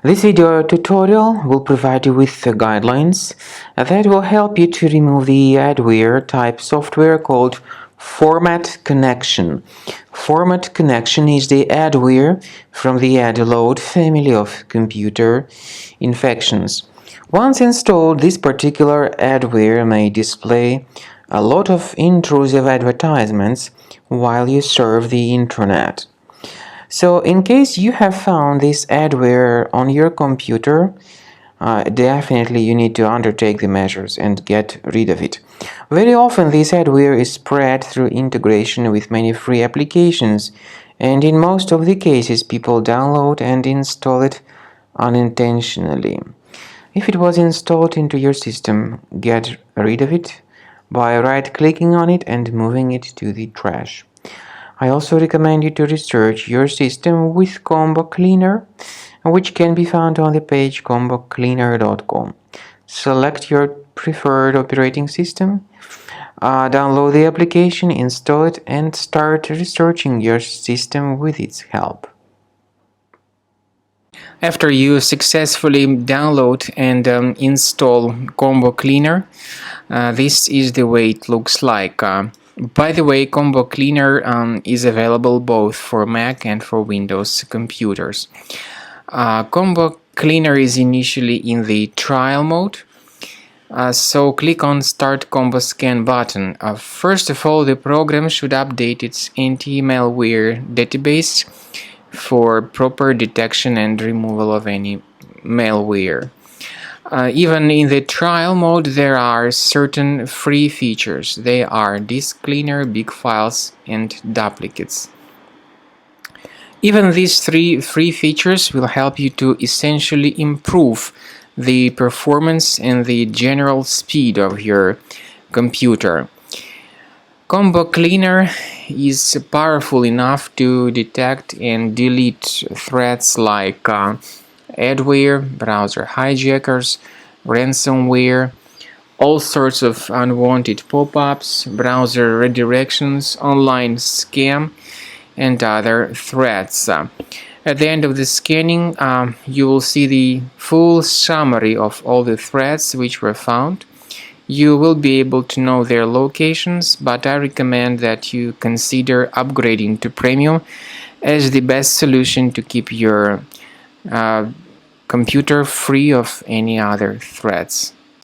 This video tutorial will provide you with the guidelines that will help you to remove the adware type software called FormatConnection. FormatConnection is the adware from the adload family of computer infections. Once installed, this particular adware may display a lot of intrusive advertisements while you surf the internet. So in case you have found this adware on your computer, definitely you need to undertake the measures and get rid of it. Very often this adware is spread through integration with many free applications, and in most of the cases people download and install it unintentionally. If it was installed into your system, get rid of it by right-clicking on it and moving it to the trash. I also recommend you to research your system with Combo Cleaner, which can be found on the page combocleaner.com. Select your preferred operating system, download the application, install it, and start researching your system with its help. After you successfully download and install Combo Cleaner, this is the way it looks like. By the way, Combo Cleaner is available both for Mac and for Windows computers. Combo Cleaner is initially in the trial mode, so click on Start Combo Scan button. First of all, the program should update its anti-malware database for proper detection and removal of any malware. Even in the trial mode, there are certain free features. They are disk cleaner, big files, and duplicates. Even these three free features will help you to essentially improve the performance and the general speed of your computer. Combo Cleaner is powerful enough to detect and delete threats like adware, browser hijackers, ransomware, all sorts of unwanted pop-ups, browser redirections, online scam, and other threats. At the end of the scanning, you will see the full summary of all the threats which were found. You will be able to know their locations, but I recommend that you consider upgrading to Premium as the best solution to keep your computer free of any other threats.